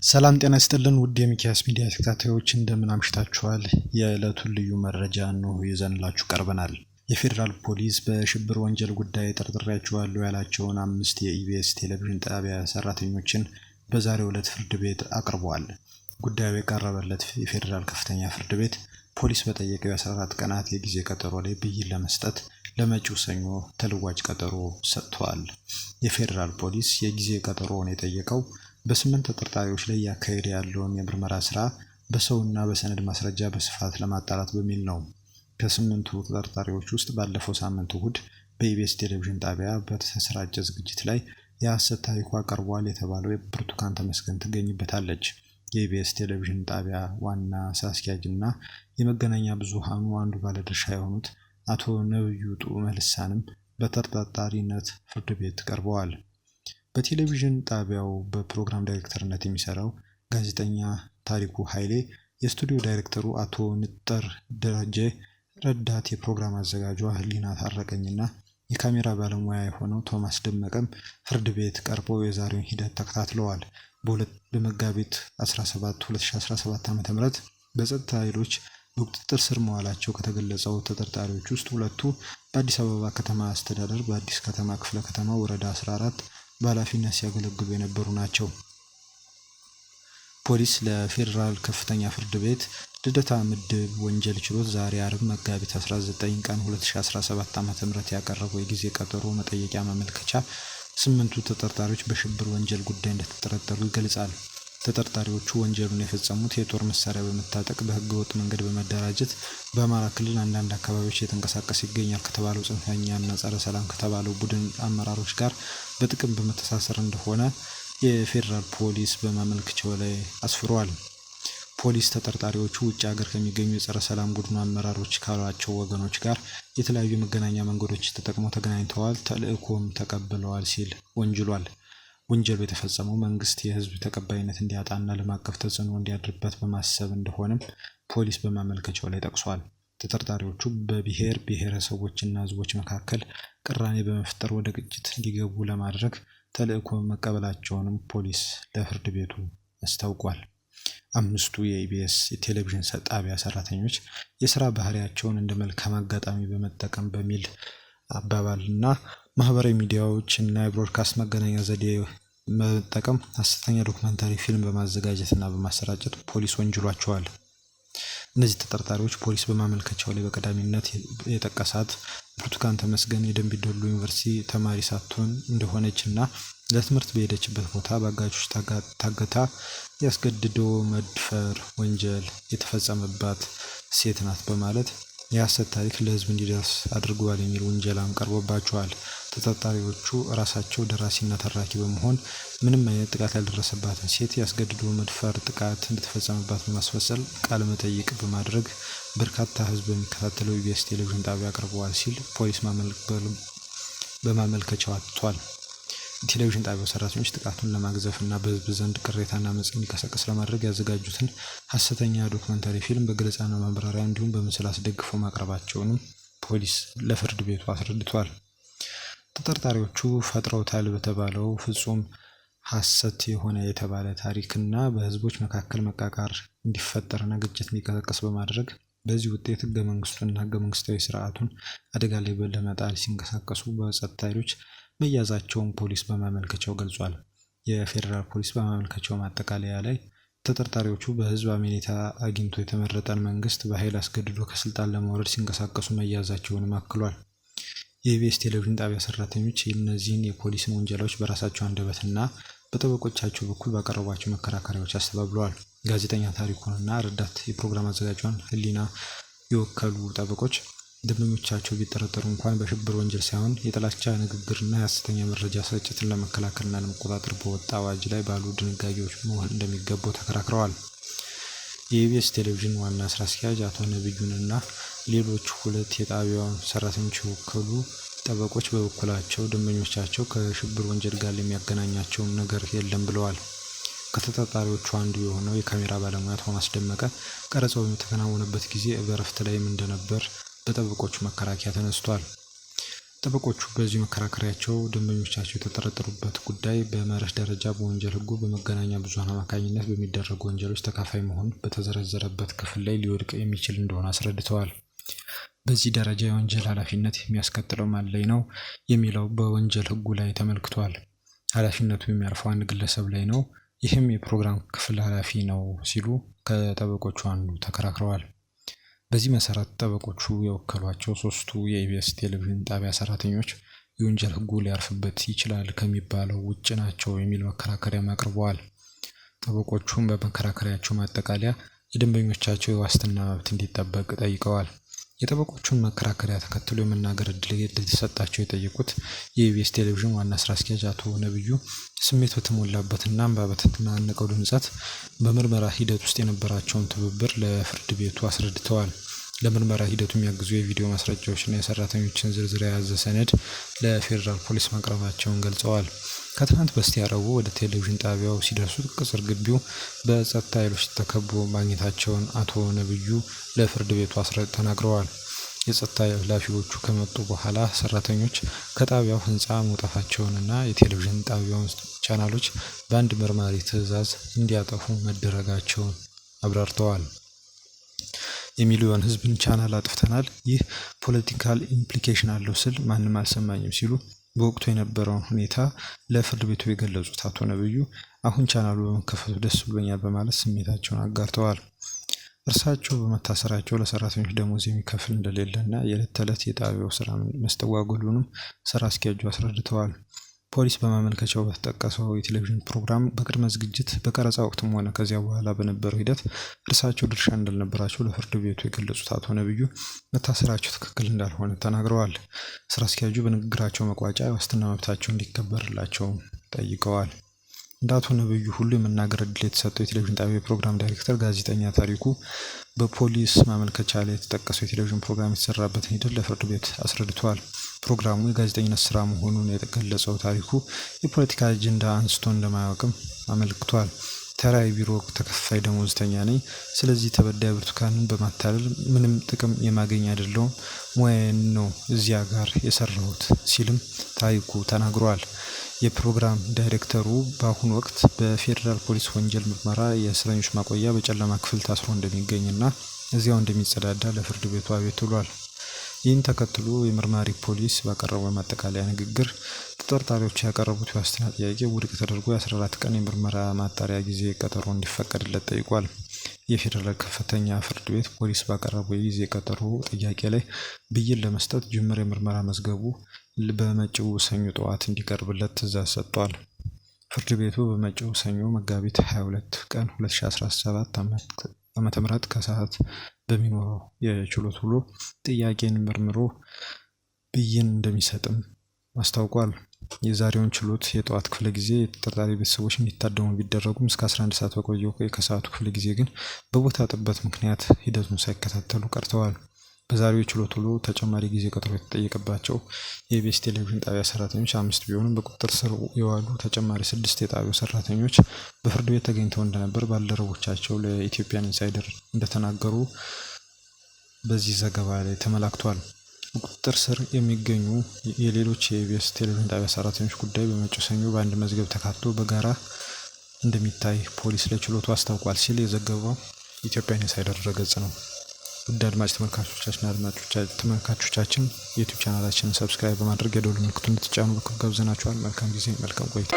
ሰላም ጤና ይስጥልን ውድ የሚኪያስ ሚዲያ ተከታታዮች እንደምን አምሽታችኋል። የዕለቱን ልዩ መረጃ ነው ይዘንላችሁ ቀርበናል። የፌዴራል ፖሊስ በሽብር ወንጀል ጉዳይ ጠርጥሬያቸዋለሁ ያላቸውን 5 የኢቢኤስ ቴሌቪዥን ጣቢያ ሰራተኞችን በዛሬው ዕለት ፍርድ ቤት አቅርቧል። ጉዳዩ የቀረበለት የፌዴራል ከፍተኛ ፍርድ ቤት ፖሊስ በጠየቀው የ14 ቀናት የጊዜ ቀጠሮ ላይ ብይን ለመስጠት ለመጪው ሰኞ ተለዋጭ ቀጠሮ ሰጥቷል። የፌዴራል ፖሊስ የጊዜ ቀጠሮውን የጠየቀው በ8 ተጠርጣሪዎች ላይ ያካሄደ ያለውን የምርመራ ስራ በሰውና በሰነድ ማስረጃ በስፋት ለማጣራት በሚል ነው። ከ8ቱ ተጠርጣሪዎች ውስጥ ባለፈው ሳምንት እሁድ በኢቢኤስ ቴሌቪዥን ጣቢያ በተሰራጨ ዝግጅት ላይ የሐሰት ታሪኳ ቀርቧል የተባለው ብርቱካን ተመስገን ትገኝበታለች። የኢቢኤስ ቴሌቪዥን ጣቢያ ዋና ስራ አስኪያጅና የመገናኛ ብዙሃኑ አንዱ ባለድርሻ የሆኑት አቶ ነብዩ ጡመ ልሳንም በተጠርጣሪነት ፍርድ ቤት ቀርበዋል። በቴሌቪዥን ጣቢያው በፕሮግራም ዳይሬክተርነት የሚሰራው ጋዜጠኛ ታሪኩ ኃይሌ፣ የስቱዲዮ ዳይሬክተሩ አቶ ንጠር ደረጀ፣ ረዳት የፕሮግራም አዘጋጇ ህሊና ታረቀኝና የካሜራ ባለሙያ የሆነው ቶማስ ደመቀም ፍርድ ቤት ቀርበው የዛሬውን ሂደት ተከታትለዋል። በመጋቢት 17 2017 ዓ.ም በጸጥታ ኃይሎች በቁጥጥር ስር መዋላቸው ከተገለጸው ተጠርጣሪዎች ውስጥ ሁለቱ በአዲስ አበባ ከተማ አስተዳደር በአዲስ ከተማ ክፍለ ከተማ ወረዳ 14 በኃላፊነት ሲያገለግሉ የነበሩ ናቸው። ፖሊስ ለፌዴራል ከፍተኛ ፍርድ ቤት ልደታ ምድብ ወንጀል ችሎት ዛሬ አርብ መጋቢት 19 ቀን 2017 ዓ.ም ያቀረበው የጊዜ ቀጠሮ መጠየቂያ ማመልከቻ 8ቱ ተጠርጣሪዎች በሽብር ወንጀል ጉዳይ እንደተጠረጠሩ ይገልጻል። ተጠርጣሪዎቹ ወንጀሉን የፈጸሙት የጦር መሳሪያ በመታጠቅ በህገወጥ መንገድ በመደራጀት በአማራ ክልል አንዳንድ አካባቢዎች እየተንቀሳቀሰ ይገኛል ከተባለው ጽንፈኛና ጸረ ሰላም ከተባለው ቡድን አመራሮች ጋር በጥቅም በመተሳሰር እንደሆነ የፌዴራል ፖሊስ በማመልከቻው ላይ አስፍሯል። ፖሊስ ተጠርጣሪዎቹ ውጭ ሀገር ከሚገኙ የጸረ ሰላም ቡድኑ አመራሮች ካሏቸው ወገኖች ጋር የተለያዩ መገናኛ መንገዶች ተጠቅመው ተገናኝተዋል፣ ተልዕኮም ተቀብለዋል ሲል ወንጅሏል። ወንጀሉ የተፈጸመው መንግስት የህዝብ ተቀባይነት እንዲያጣና ዓለም አቀፍ ተጽዕኖ እንዲያድርበት በማሰብ እንደሆነም ፖሊስ በማመልከቻው ላይ ጠቅሷል። ተጠርጣሪዎቹ በብሔር ብሔረሰቦችና ህዝቦች መካከል ቅራኔ በመፍጠር ወደ ግጭት እንዲገቡ ለማድረግ ተልዕኮ መቀበላቸውንም ፖሊስ ለፍርድ ቤቱ አስታውቋል። 5ቱ የኢቢኤስ ቴሌቪዥን ጣቢያ ሰራተኞች የስራ ባህሪያቸውን እንደ መልካም አጋጣሚ በመጠቀም በሚል አባባልና ማህበራዊ ሚዲያዎች እና የብሮድካስት መገናኛ ዘዴ መጠቀም ሐሰተኛ ዶክመንታሪ ፊልም በማዘጋጀትና በማሰራጨት ፖሊስ ወንጅሏቸዋል። እነዚህ ተጠርጣሪዎች ፖሊስ በማመልከቻው ላይ በቀዳሚነት የጠቀሳት ብርቱካን ተመስገን የደምቢ ዶሎ ዩኒቨርሲቲ ተማሪ ሳትሆን እንደሆነችና ለትምህርት በሄደችበት ቦታ በአጋቾች ታግታ ያስገድዶ መድፈር ወንጀል የተፈጸመባት ሴት ናት በማለት የሐሰት ታሪክ ለህዝብ እንዲደርስ አድርገዋል የሚል ውንጀላም ቀርቦባቸዋል። ተጠርጣሪዎቹ ራሳቸው ደራሲና ተራኪ በመሆን ምንም አይነት ጥቃት ያልደረሰባትን ሴት ያስገድዶ መድፈር ጥቃት እንደተፈጸመባት በማስመሰል ቃለ መጠይቅ በማድረግ በርካታ ህዝብ በሚከታተለው ኢቢኤስ ቴሌቪዥን ጣቢያ አቅርበዋል ሲል ፖሊስ በማመልከቻው አትቷል። ቴሌቪዥን ጣቢያው ሰራተኞች ጥቃቱን ለማግዘፍና በህዝብ ዘንድ ቅሬታና አመጽ እንዲቀሰቀስ ለማድረግ ያዘጋጁትን ሐሰተኛ ዶክመንታሪ ፊልም በገለጻና ማብራሪያ እንዲሁም በምስል አስደግፈው ማቅረባቸውንም ፖሊስ ለፍርድ ቤቱ አስረድቷል። ተጠርጣሪዎቹ ፈጥረውታል በተባለው ፍጹም ሐሰት የሆነ የተባለ ታሪክና በህዝቦች መካከል መቃቃር እንዲፈጠርና ግጭት እንዲቀሰቀስ በማድረግ በዚህ ውጤት ህገ መንግስቱንና ህገ መንግስታዊ ስርዓቱን አደጋ ላይ ለመጣል ሲንቀሳቀሱ በጸጥታ ኃይሎች መያዛቸውን ፖሊስ በማመልከቻው ገልጿል። የፌዴራል ፖሊስ በማመልከቻው ማጠቃለያ ላይ ተጠርጣሪዎቹ በህዝብ አመኔታ አግኝቶ የተመረጠን መንግስት በኃይል አስገድዶ ከስልጣን ለማውረድ ሲንቀሳቀሱ መያዛቸውንም አክሏል። የኢቢኤስ ቴሌቪዥን ጣቢያ ሰራተኞች እነዚህን የፖሊስን ወንጀላዎች በራሳቸው አንደበትና በጠበቆቻቸው በኩል ባቀረቧቸው መከራከሪያዎች አስተባብለዋል። ጋዜጠኛ ታሪኩንና ረዳት የፕሮግራም አዘጋጇን ህሊና የወከሉ ጠበቆች ደንበኞቻቸው ቢጠረጠሩ እንኳን በሽብር ወንጀል ሳይሆን የጥላቻ ንግግርና የሐሰተኛ መረጃ ስርጭትን ለመከላከልና ለመቆጣጠር በወጣ አዋጅ ላይ ባሉ ድንጋጌዎች መሆን እንደሚገባው ተከራክረዋል። የኢቢኤስ ቴሌቪዥን ዋና ስራ አስኪያጅ አቶ ነብዩንና ሌሎች 2 የጣቢያውን ሰራተኞች የወከሉ ጠበቆች በበኩላቸው ደንበኞቻቸው ከሽብር ወንጀል ጋር የሚያገናኛቸው ነገር የለም ብለዋል። ከተጠርጣሪዎቹ አንዱ የሆነው የካሜራ ባለሙያ ቶማስ ደመቀ ቀረጻው በተከናወነበት ጊዜ በእረፍት ላይም እንደነበር በጠበቆቹ መከራከሪያ ተነስቷል። ጠበቆቹ በዚህ መከራከሪያቸው ደንበኞቻቸው የተጠረጠሩበት ጉዳይ በመርህ ደረጃ በወንጀል ሕጉ በመገናኛ ብዙኃን አማካኝነት በሚደረጉ ወንጀሎች ተካፋይ መሆን በተዘረዘረበት ክፍል ላይ ሊወድቅ የሚችል እንደሆነ አስረድተዋል። በዚህ ደረጃ የወንጀል ኃላፊነት የሚያስከትለው ማን ላይ ነው የሚለው በወንጀል ሕጉ ላይ ተመልክቷል። ኃላፊነቱ የሚያርፈው አንድ ግለሰብ ላይ ነው፣ ይህም የፕሮግራም ክፍል ኃላፊ ነው ሲሉ ከጠበቆቹ አንዱ ተከራክረዋል። በዚህ መሰረት ጠበቆቹ የወከሏቸው ሶስቱ የኢቢኤስ ቴሌቪዥን ጣቢያ ሰራተኞች የወንጀል ሕጉ ሊያርፍበት ይችላል ከሚባለው ውጭ ናቸው የሚል መከራከሪያም አቅርበዋል። ጠበቆቹም በመከራከሪያቸው ማጠቃለያ የደንበኞቻቸው የዋስትና መብት እንዲጠበቅ ጠይቀዋል። የጠበቆቹን መከራከሪያ ተከትሎ የመናገር እድል እንዲሰጣቸው የጠየቁት የኢቢኤስ ቴሌቪዥን ዋና ስራ አስኪያጅ አቶ ነብዩ ስሜት በተሞላበትና እንባ በተናነቀው ድምጸት በምርመራ ሂደት ውስጥ የነበራቸውን ትብብር ለፍርድ ቤቱ አስረድተዋል። ለምርመራ ሂደቱ የሚያግዙ የቪዲዮ ማስረጃዎችና የሰራተኞችን ዝርዝር የያዘ ሰነድ ለፌዴራል ፖሊስ ማቅረባቸውን ገልጸዋል። ከትናንት በስቲያ ረቡዕ ወደ ቴሌቪዥን ጣቢያው ሲደርሱ ቅጽር ግቢው በጸጥታ ኃይሎች ተከቦ ማግኘታቸውን አቶ ነብዩ ለፍርድ ቤቱ ተናግረዋል። የጸጥታ ኃላፊዎቹ ከመጡ በኋላ ሰራተኞች ከጣቢያው ሕንፃ መውጣታቸውንና የቴሌቪዥን ጣቢያውን ቻናሎች በአንድ መርማሪ ትዕዛዝ እንዲያጠፉ መደረጋቸውን አብራርተዋል። የሚሊዮን ሕዝብን ቻናል አጥፍተናል፣ ይህ ፖለቲካል ኢምፕሊኬሽን አለው ስል ማንም አልሰማኝም ሲሉ በወቅቱ የነበረውን ሁኔታ ለፍርድ ቤቱ የገለጹት አቶ ነብዩ አሁን ቻናሉ በመከፈቱ ደስ ብሎኛል በማለት ስሜታቸውን አጋርተዋል። እርሳቸው በመታሰራቸው ለሰራተኞች ደሞዝ የሚከፍል እንደሌለና የዕለት ተዕለት የጣቢያው ስራ መስተጓጎሉንም ስራ አስኪያጁ አስረድተዋል። ፖሊስ በማመልከቻው በተጠቀሰው የቴሌቪዥን ፕሮግራም በቅድመ ዝግጅት በቀረጻ ወቅትም ሆነ ከዚያ በኋላ በነበረው ሂደት እርሳቸው ድርሻ እንዳልነበራቸው ለፍርድ ቤቱ የገለጹት አቶ ነብዩ መታሰራቸው ትክክል እንዳልሆነ ተናግረዋል። ስራ አስኪያጁ በንግግራቸው መቋጫ የዋስትና መብታቸው እንዲከበርላቸው ጠይቀዋል። እንደ አቶ ነብዩ ሁሉ የመናገር እድል የተሰጠው የቴሌቪዥን ጣቢያ ፕሮግራም ዳይሬክተር ጋዜጠኛ ታሪኩ በፖሊስ ማመልከቻ ላይ የተጠቀሰው የቴሌቪዥን ፕሮግራም የተሰራበትን ሂደት ለፍርድ ቤት አስረድተዋል። ፕሮግራሙ የጋዜጠኝነት ስራ መሆኑን የገለጸው ታሪኩ የፖለቲካ አጀንዳ አንስቶ እንደማያውቅም አመልክቷል። ተራ የቢሮ ተከፋይ ደሞዝተኛ ነኝ፣ ስለዚህ ተበዳይ ብርቱካንን በማታለል ምንም ጥቅም የማገኝ አይደለሁም፣ ሙያዬን ነው እዚያ ጋር የሰራሁት ሲልም ታሪኩ ተናግሯል። የፕሮግራም ዳይሬክተሩ በአሁኑ ወቅት በፌዴራል ፖሊስ ወንጀል ምርመራ የእስረኞች ማቆያ በጨለማ ክፍል ታስሮ እንደሚገኝና እዚያው እንደሚጸዳዳ ለፍርድ ቤቱ አቤት ብሏል። ይህን ተከትሎ የመርማሪ ፖሊስ ባቀረበው ማጠቃለያ ንግግር ተጠርጣሪዎች ያቀረቡት የዋስትና ጥያቄ ውድቅ ተደርጎ የ14 ቀን የምርመራ ማጣሪያ ጊዜ ቀጠሮ እንዲፈቀድለት ጠይቋል። የፌዴራል ከፍተኛ ፍርድ ቤት ፖሊስ ባቀረበው የጊዜ ቀጠሮ ጥያቄ ላይ ብይን ለመስጠት ጅምር የምርመራ መዝገቡ በመጪው ሰኞ ጠዋት እንዲቀርብለት ትዕዛዝ ሰጥቷል። ፍርድ ቤቱ በመጪው ሰኞ መጋቢት 22 ቀን 2017 ዓ.ም ከሰዓት በሚኖረው የችሎት ውሎ ጥያቄን መርምሮ ብይን እንደሚሰጥም አስታውቋል። የዛሬውን ችሎት የጠዋት ክፍለ ጊዜ የተጠርጣሪ ቤተሰቦች እንዲታደሙ ቢደረጉም እስከ 11 ሰዓት በቆየው የከሰዓቱ ክፍለ ጊዜ ግን በቦታ ጥበት ምክንያት ሂደቱን ሳይከታተሉ ቀርተዋል። በዛሬው የችሎት ውሎ ተጨማሪ ጊዜ ቀጠሮ የተጠየቀባቸው የኢቢኤስ ቴሌቪዥን ጣቢያ ሰራተኞች 5 ቢሆኑም በቁጥጥር ስር የዋሉ ተጨማሪ 6 የጣቢያው ሰራተኞች በፍርድ ቤት ተገኝተው እንደነበር ባልደረቦቻቸው ለኢትዮጵያን ኢንሳይደር እንደተናገሩ በዚህ ዘገባ ላይ ተመላክቷል። በቁጥጥር ስር የሚገኙ የሌሎች የኢቢኤስ ቴሌቪዥን ጣቢያ ሰራተኞች ጉዳይ በመጪው ሰኞ በአንድ መዝገብ ተካቶ በጋራ እንደሚታይ ፖሊስ ለችሎቱ አስታውቋል ሲል የዘገበው ኢትዮጵያን ኢንሳይደር ድረገጽ ነው። ውድ አድማጭ ተመልካቾቻችን የዩቲዩብ ቻናላችንን ሰብስክራይብ በማድረግ የደወል ምልክቱን እንድትጫኑ በክብር ጋብዘናችኋል። መልካም ጊዜ፣ መልካም ቆይታ።